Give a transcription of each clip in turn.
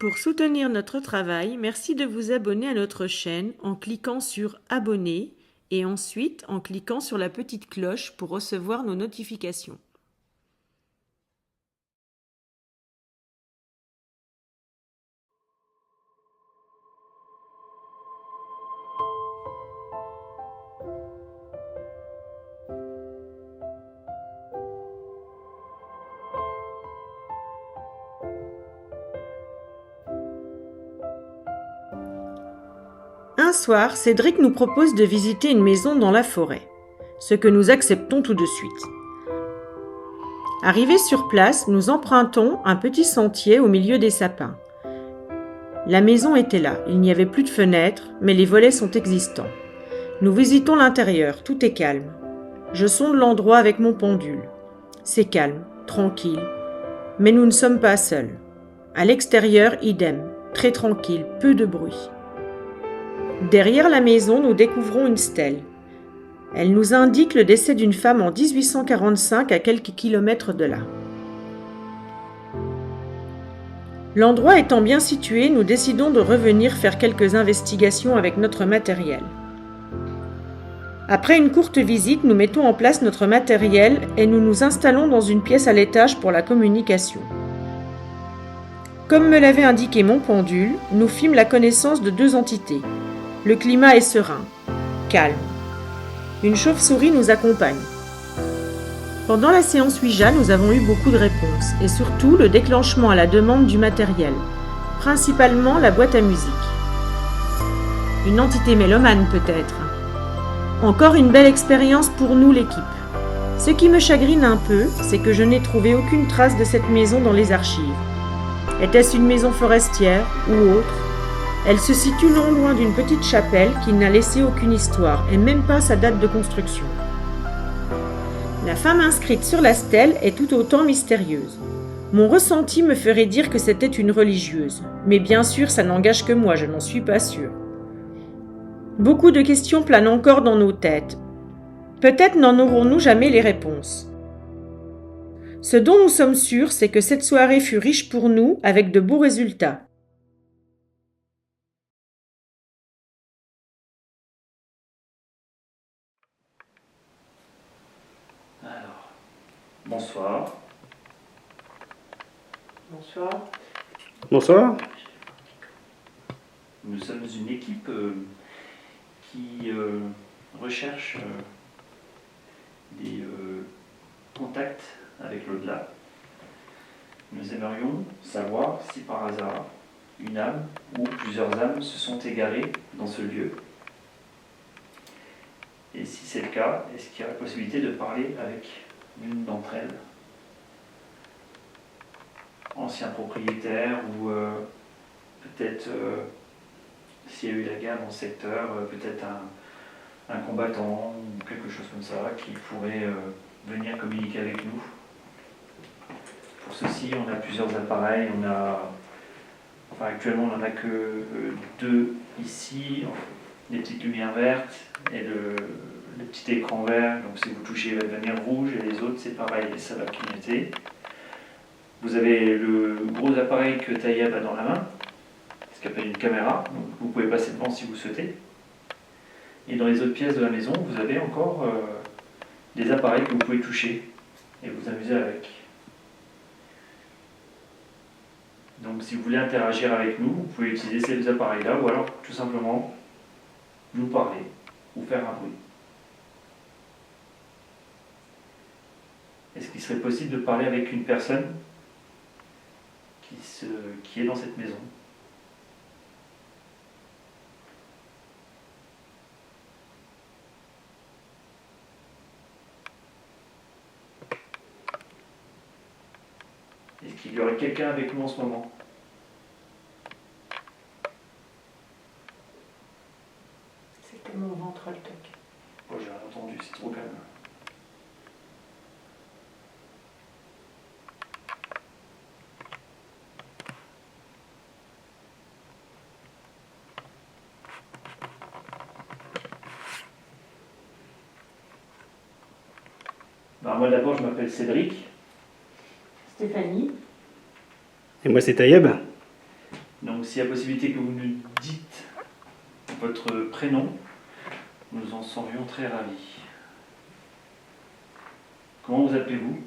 Pour soutenir notre travail, merci de vous abonner à notre chaîne en cliquant sur Abonner et ensuite en cliquant sur la petite cloche pour recevoir nos notifications. Un soir, Cédric nous propose de visiter une maison dans la forêt, ce que nous acceptons tout de suite. Arrivés sur place, nous empruntons un petit sentier au milieu des sapins. La maison était là, il n'y avait plus de fenêtres, mais les volets sont existants. Nous visitons l'intérieur, tout est calme. Je sonde l'endroit avec mon pendule. C'est calme, tranquille, mais nous ne sommes pas seuls. À l'extérieur, idem, très tranquille, peu de bruit. Derrière la maison, nous découvrons une stèle. Elle nous indique le décès d'une femme en 1845 à quelques kilomètres de là. L'endroit étant bien situé, nous décidons de revenir faire quelques investigations avec notre matériel. Après une courte visite, nous mettons en place notre matériel et nous nous installons dans une pièce à l'étage pour la communication. Comme me l'avait indiqué mon pendule, nous fîmes la connaissance de deux entités. Le climat est serein, calme. Une chauve-souris nous accompagne. Pendant la séance Ouija, nous avons eu beaucoup de réponses et surtout le déclenchement à la demande du matériel, principalement la boîte à musique. Une entité mélomane peut-être. Encore une belle expérience pour nous l'équipe. Ce qui me chagrine un peu, c'est que je n'ai trouvé aucune trace de cette maison dans les archives. Était-ce une maison forestière ou autre ? Elle se situe non loin d'une petite chapelle qui n'a laissé aucune histoire et même pas sa date de construction. La femme inscrite sur la stèle est tout autant mystérieuse. Mon ressenti me ferait dire que c'était une religieuse, mais bien sûr ça n'engage que moi, je n'en suis pas sûre. Beaucoup de questions planent encore dans nos têtes. Peut-être n'en aurons-nous jamais les réponses. Ce dont nous sommes sûrs, c'est que cette soirée fut riche pour nous avec de beaux résultats. Alors, bonsoir. Bonsoir. Bonsoir. Nous sommes une équipe qui recherche des contacts avec l'au-delà. Nous aimerions savoir si par hasard une âme ou plusieurs âmes se sont égarées dans ce lieu. Et si c'est le cas, est-ce qu'il y a la possibilité de parler avec l'une d'entre elles? Ancien propriétaire ou peut-être s'il y a eu la guerre dans le secteur, peut-être un combattant ou quelque chose comme ça qui pourrait venir communiquer avec nous. Pour ceci, on a plusieurs appareils. Actuellement, on n'en a que 2 ici, des petites lumières vertes et le petit écran vert. Donc si vous touchez, il va devenir rouge, et les autres, c'est pareil, et ça va clignoter. Vous avez le gros appareil que Taïeb a dans la main, ce qu'on appelle une caméra, donc vous pouvez passer devant si vous souhaitez. Et dans les autres pièces de la maison, vous avez encore des appareils que vous pouvez toucher et vous amuser avec. Donc si vous voulez interagir avec nous, vous pouvez utiliser ces 2 appareils-là, ou alors tout simplement nous parler ou faire un bruit. Est-ce qu'il serait possible de parler avec une personne qui est dans cette maison? Est-ce qu'il y aurait quelqu'un avec nous en ce moment? C'était mon ventre le toc. Oh, j'ai rien entendu, c'est trop calme. Moi d'abord, je m'appelle Cédric. Stéphanie. Et moi c'est Taïeb. Donc s'il y a possibilité que vous nous dites votre prénom, nous en serions très ravis. Comment vous appelez-vous?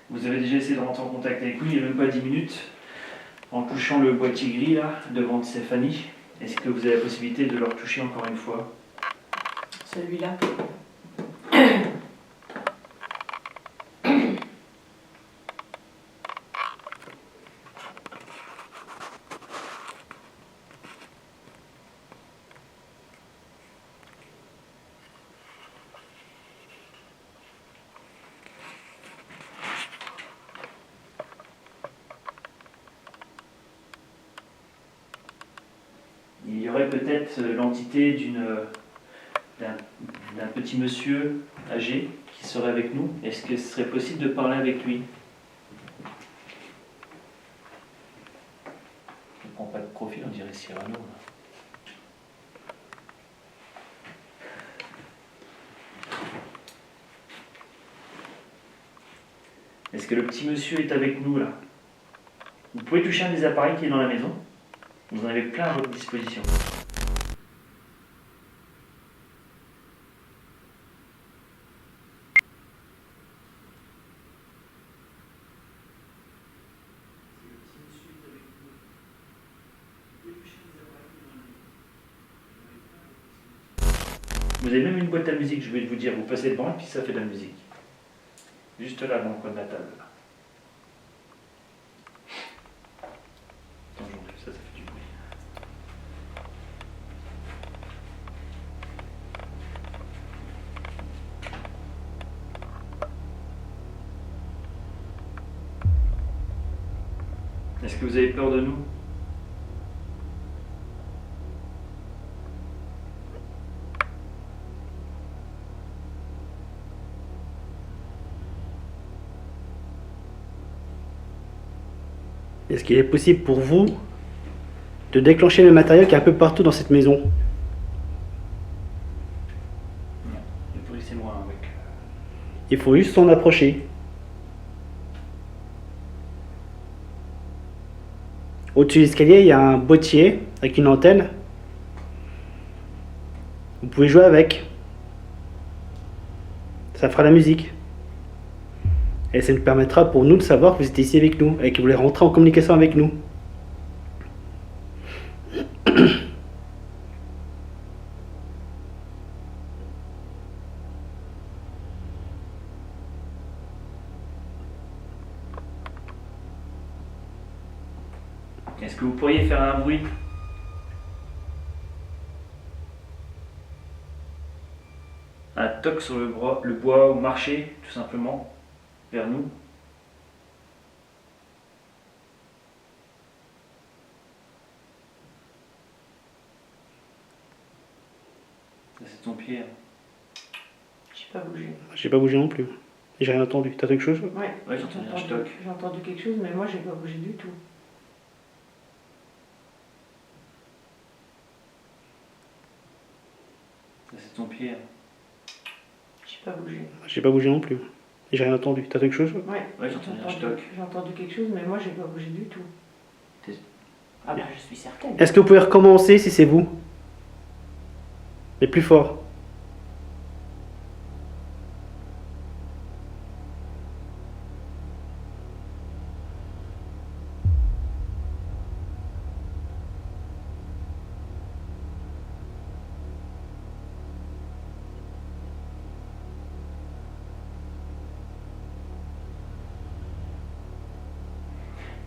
Vous avez déjà essayé de rentrer en contact avec lui il n'y a même pas 10 minutes, en touchant le boîtier gris là, devant Stéphanie. Est-ce que vous avez la possibilité de le retoucher encore une fois? Celui-là. Il y aurait peut-être l'entité d'un petit monsieur âgé qui serait avec nous. Est-ce que ce serait possible de parler avec lui? Je ne prends pas de profil, on dirait Cyrano. Est-ce que le petit monsieur est avec nous là? Vous pouvez toucher un des appareils qui est dans la maison. Vous en avez plein à votre disposition. Vous avez même une boîte à musique, je vais vous dire, vous passez devant et puis ça fait de la musique. Juste là, dans le coin de la table. Attends, j'enlève ça, ça fait du bruit. Est-ce que vous avez peur de nous? Est-ce qu'il est possible pour vous de déclencher le matériel qui est un peu partout dans cette maison? Non, le bruit c'est moi avec. Il faut juste s'en approcher. Au-dessus de l'escalier, il y a un boîtier avec une antenne. Vous pouvez jouer avec. Ça fera la musique. Et ça nous permettra pour nous de savoir que vous êtes ici avec nous et que vous voulez rentrer en communication avec nous. Est-ce que vous pourriez faire un bruit? Un toc sur le bois ou marcher, tout simplement, vers nous. Ça, c'est ton pied. J'ai pas bougé. J'ai pas bougé non plus. Et j'ai rien entendu. T'as quelque chose? Ouais, Ouais, j'ai entendu un stock. j'ai entendu quelque chose, mais moi j'ai pas bougé du tout. Ça, c'est ton pied. J'ai pas bougé. J'ai pas bougé non plus. Et j'ai rien entendu. T'as quelque chose? Ouais, Ouais, j'ai entendu un stock. j'ai entendu quelque chose, mais moi j'ai pas bougé du tout. T'es- Ah bah je suis certaine. Est-ce que vous pouvez recommencer si c'est vous? Mais plus fort.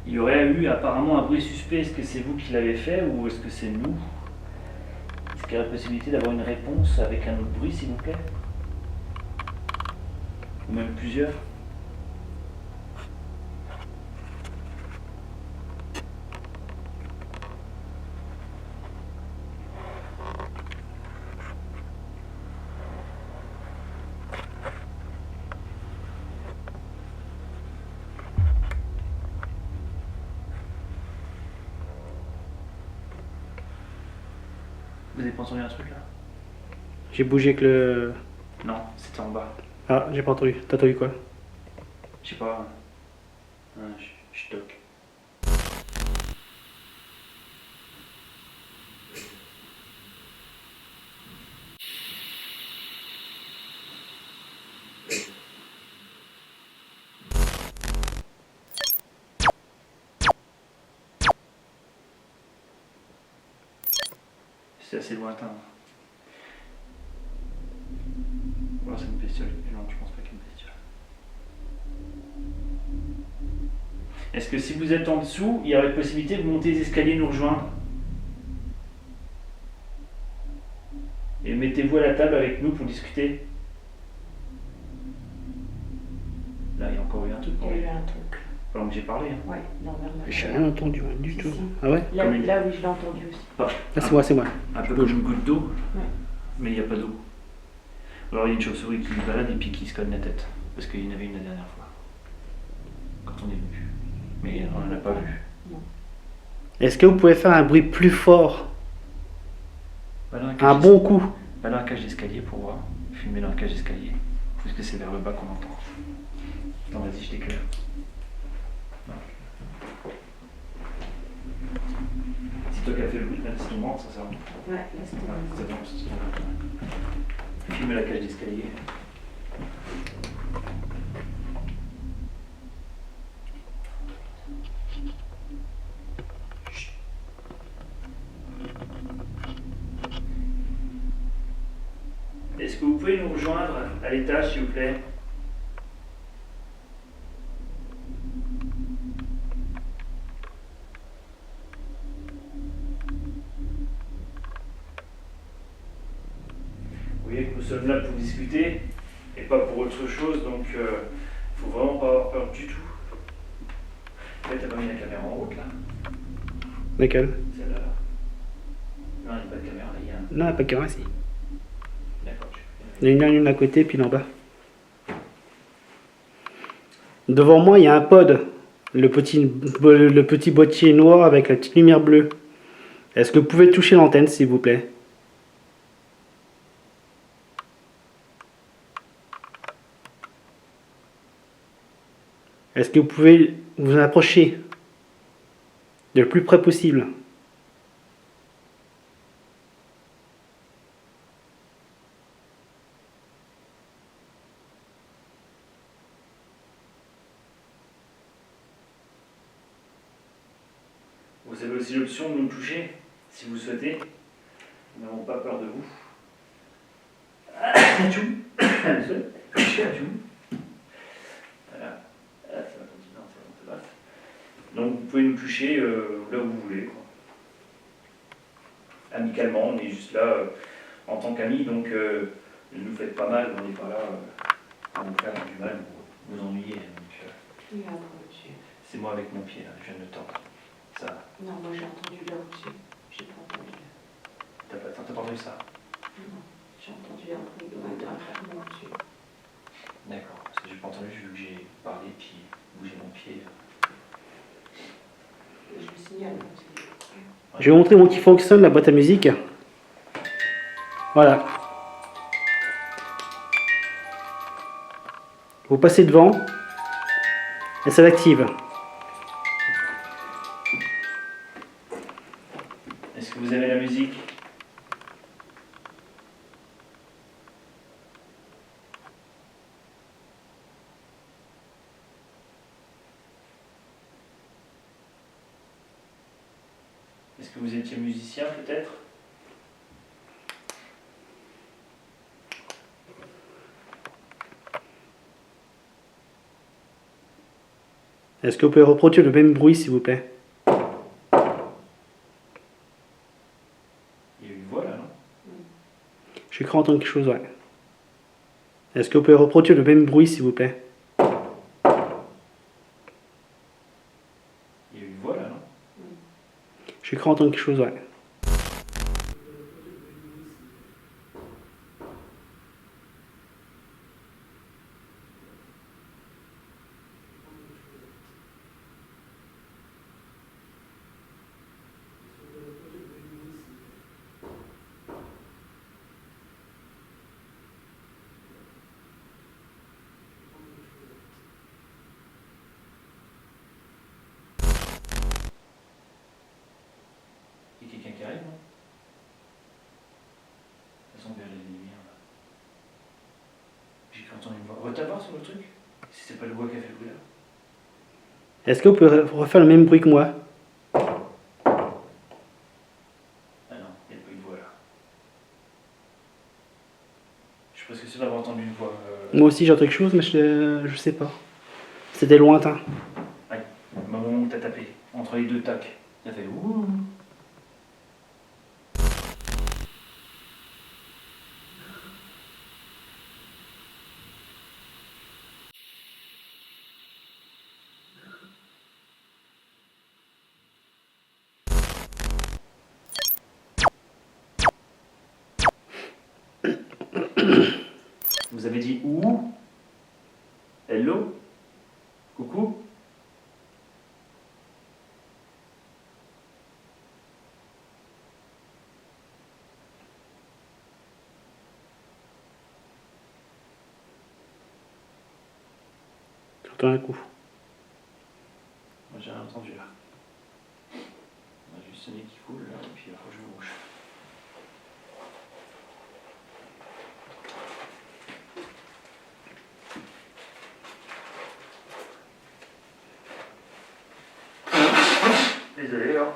Il y aurait eu apparemment un bruit suspect. Est-ce que c'est vous qui l'avez fait ou est-ce que c'est nous? Est-ce qu'il y a la possibilité d'avoir une réponse avec un autre bruit, s'il vous plaît? Ou même plusieurs? Vous avez pas entendu un truc là? J'ai bougé avec le... Non, c'était en bas. Ah, j'ai pas entendu. T'as entendu quoi? Je sais pas. Je toque. C'est assez lointain. Ou alors c'est une bestiole. Non, je pense pas qu'il y ait une bestiole. Est-ce que si vous êtes en dessous, il y aurait possibilité de monter les escaliers et nous rejoindre? Et mettez-vous à la table avec nous pour discuter. Là, il y a encore eu un truc. Il y a eu un truc. Pendant que j'ai parlé. Hein. Ouais, non, mais J'ai rien entendu hein, du Si, tout. si. Ah ouais? Là, Comme une- là, oui, je l'ai entendu aussi. Pas- Ah, c'est moi, c'est moi. Un peu comme une goutte d'eau, Ouais. mais il n'y a pas d'eau. Alors il y a une chauve-souris qui se balade et puis qui se cogne la tête. Parce qu'il y en avait une la dernière fois. Quand on est venu. Mais on n'en a pas vu. Est-ce que vous pouvez faire un bruit plus fort? Va dans la Un cage bon coup? Va dans la cage d'escalier pour voir. Filmer dans la cage d'escalier. Parce que c'est vers le bas qu'on entend. Non, vas-y, je t'éclaire. Non. C'est toi qui as fait le bruit, là, c'est moi, ça sert à rien. Ouais, là, c'était Ouais, c'est bon, c'est bon. Filmer la cage d'escalier. Est-ce que vous pouvez nous rejoindre à l'étage, s'il vous plaît? Vous voyez que nous sommes là pour discuter et pas pour autre chose, donc faut vraiment pas avoir peur du tout. En fait, t'as pas mis la caméra en route là? Laquelle? Celle-là là. Non, il n'y a pas de caméra, il y a un. Non, il n'y a pas de caméra ici. D'accord. Il y en a une à côté, puis là en bas. Devant moi, il y a un pod. Le petit boîtier noir avec la petite lumière bleue. Est-ce que vous pouvez toucher l'antenne, s'il vous plaît? Est-ce que vous pouvez vous approcher le plus près possible? Vous avez aussi l'option de nous toucher, si vous souhaitez. Nous n'avons pas peur de vous. Atchoum. Touchez, atchoum. Voilà. Ah, ça va continuer, non, c'est bon, c'est basse. Donc vous pouvez nous toucher là où vous voulez, quoi. Amicalement, on est juste là en tant qu'amis, donc ne nous faites pas mal, on n'est pas là pour vous faire du mal ou vous ennuyer. Donc, c'est moi avec mon pied, là, je viens de le tordre. Ça va. Non, moi j'ai entendu là au-dessus. J'ai pas entendu là. T'as pas entendu ça? Non, j'ai entendu un bruit d'un craquement au-dessus. D'accord, parce que j'ai pas entendu, vu que j'ai parlé puis bougé mon pied. Je le signale. Je vais vous montrer comment il fonctionne la boîte à musique. Voilà. Vous passez devant et ça l'active. Est-ce que vous aimez la musique? Est-ce que vous étiez musicien peut-être? Est-ce que vous pouvez reproduire le même bruit s'il vous plaît? Il y a une voix là, non? J'ai cru entendre quelque chose, ouais. Est-ce que vous pouvez reproduire le même bruit s'il vous plaît? Il y a une voix là, non? J'ai cru entendre quelque chose, ouais. Il y a quelqu'un qui arrive, non? De toute façon, vers les lumières là. J'ai cru entendre une voix. On va t'avoir sur le truc? Si c'est pas le bois qui a fait le bruit là. Est-ce que vous pouvez refaire le même bruit que moi? Ah non, il n'y a pas une voix là. Je suis presque sûr d'avoir entendu une voix. Moi aussi j'ai entendu quelque chose mais je sais pas. C'était lointain. Aïe, au moment où t'as tapé, entre les deux tacs, ça fait ouh. Vous avez dit où? Hello? Coucou? J'entends un coup. Moi j'ai rien entendu là. On a juste sonné qui coule là, et puis il faut que je me bouge. Désolé là.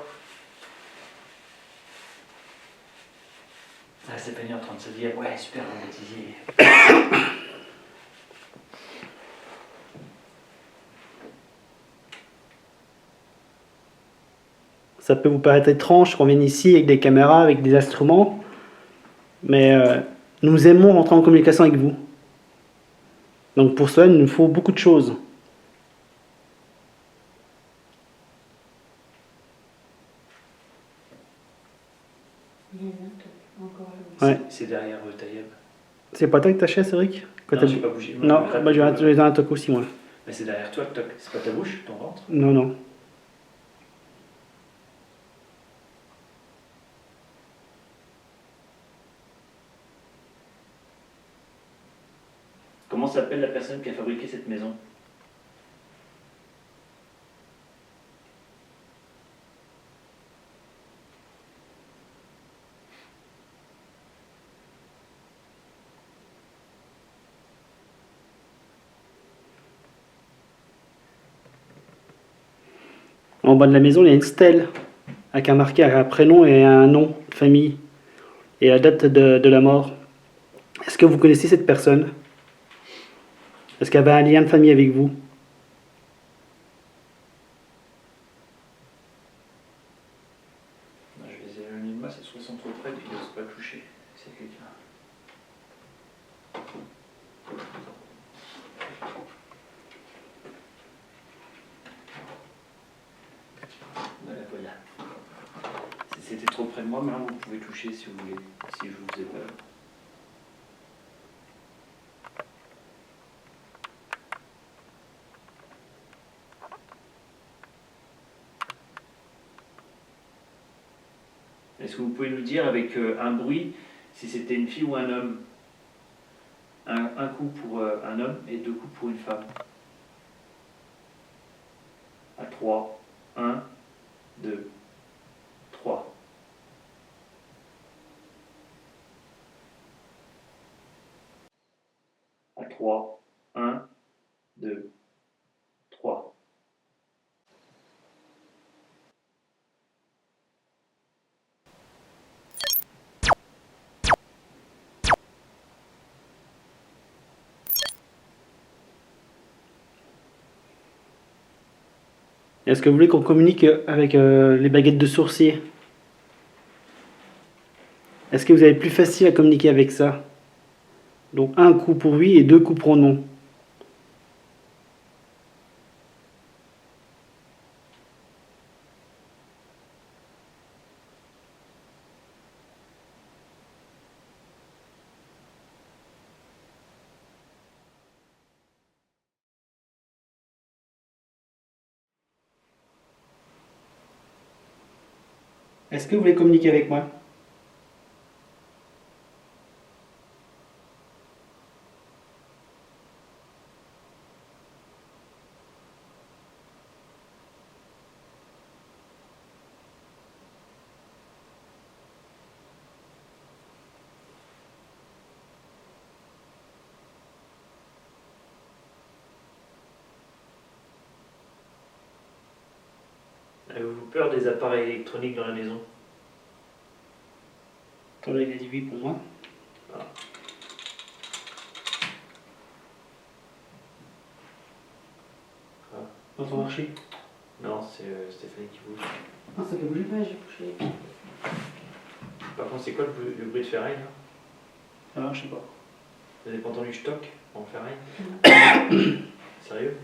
Ah, c'est Penny en train de se dire ouais super bon bêtisier. Ça peut vous paraître étrange qu'on vienne ici avec des caméras, avec des instruments, mais nous aimons rentrer en communication avec vous. Donc pour cela, il nous faut beaucoup de choses. Il y en a encore là. Ouais. C'est derrière Taïeb. C'est pas toi que t'achètes, Cédric? Quand Non, t'as- j'ai pas bougé. Non, Le crêpe, bah, je vais dans un toc aussi, moi. Mais c'est derrière toi le toc. C'est pas ta bouche, ton ventre. Non, non. Comment s'appelle la personne qui a fabriqué cette maison? En bas de la maison, il y a une stèle. avec un marqué, un prénom et un nom de famille et la date de la mort. Est-ce que vous connaissez cette personne? Est-ce qu'elle avait un lien de famille avec vous? Je les ai éloignés de moi, c'est soit ils sont trop près, puis ils n'osent pas toucher. C'est quelqu'un. Voilà. Si c'était trop près de moi, maintenant vous pouvez toucher si vous voulez, si je vous faisais peur. Est-ce que vous pouvez nous dire avec un bruit si c'était une fille ou un homme? Un coup pour un homme et 2 coups pour une femme. À 3. 1, 2, 3. À 3. 1, 2, 3. Est-ce que vous voulez qu'on communique avec les baguettes de sourcier? Est-ce que vous avez plus facile à communiquer avec ça? Donc un coup pour oui et 2 coups pour non. Est-ce que vous voulez communiquer avec moi? Avez-vous peur des appareils électroniques dans la maison? Attendez, il a dit oui pour moi. Voilà. Dans ton marché? Non, c'est Stéphanie qui bouge. Ah, ça fait bouger. Ouais, j'ai bougé les pieds. Par contre, c'est quoi le bruit de ferraille là? Ah, je sais pas. Vous avez pas entendu je toque en ferraille? Sérieux?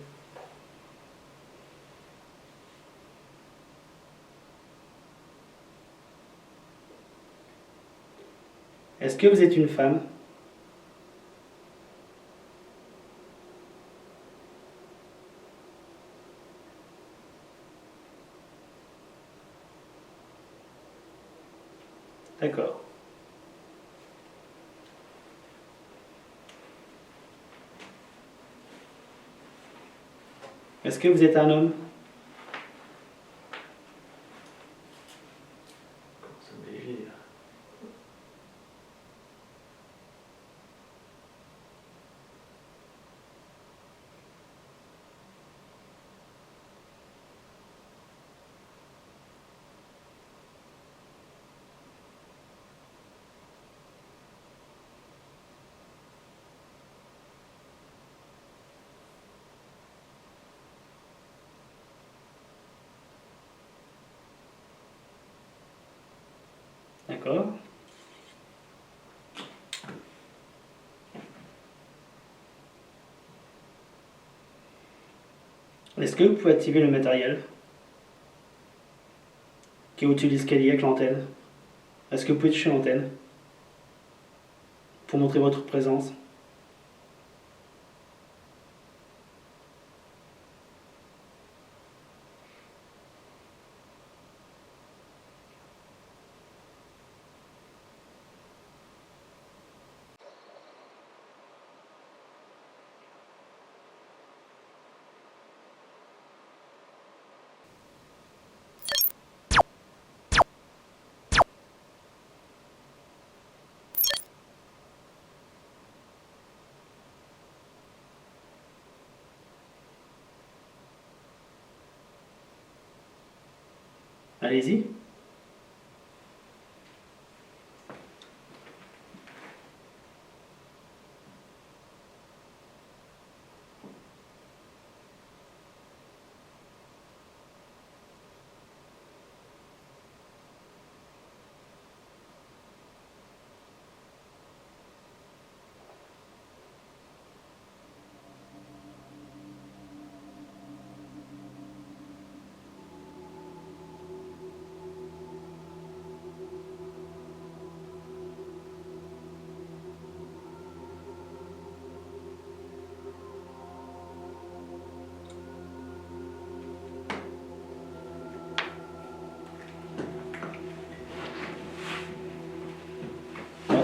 Est-ce que vous êtes une femme? D'accord. Est-ce que vous êtes un homme? Ça me dévie là. D'accord. Est-ce que vous pouvez activer le matériel qui est au-dessus de l'escalier avec l'antenne? Est-ce que vous pouvez toucher l'antenne pour montrer votre présence? Allez-y.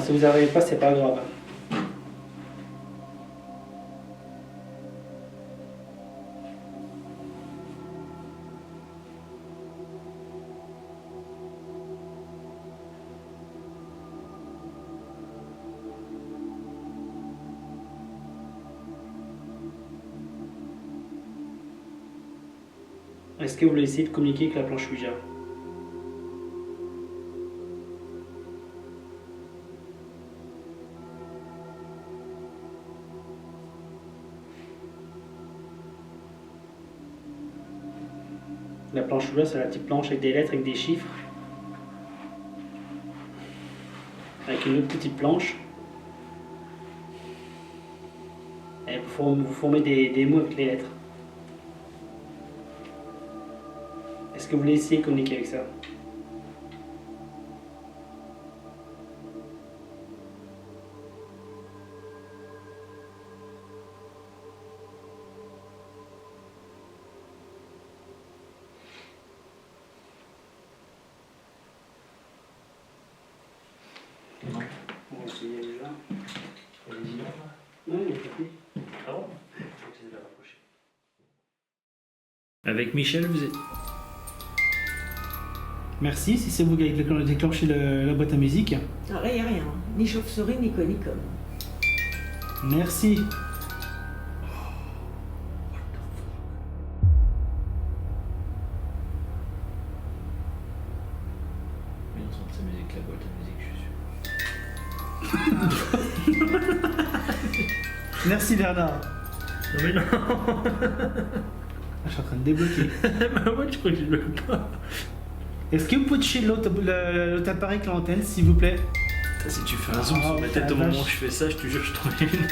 si vous n'arrivez pas, c'est pas grave. Est-ce que vous voulez essayer de communiquer avec la planche Ouija? La planche Ouija, c'est la petite planche avec des lettres, avec des chiffres. Avec une autre petite planche. Et vous formez des mots avec les lettres. Est-ce que vous voulez essayer de communiquer avec ça? Non. On va essayer déjà. Allez-y, là. Non, il est tapé. Ah bon? Je crois que c'est de la rapprocher. Avec Michel, vous êtes... Merci, si c'est vous qui avez déclenché la boîte à musique. Ah, rien, rien. Ni chauve-souris, ni conicum. Merci. Il est en train de s'amuser avec la boîte à musique, je suis sûr. Merci Bernard. Non mais non. Je suis en train de débloquer. Bah moi je crois que je le pas. Est-ce que vous pouvez toucher l'autre appareil avec l'antenne, s'il vous plaît? Si tu fais un zoom Ah, sur ma tête la au moment vache. où je fais ça, je te jure, je t'en ai une.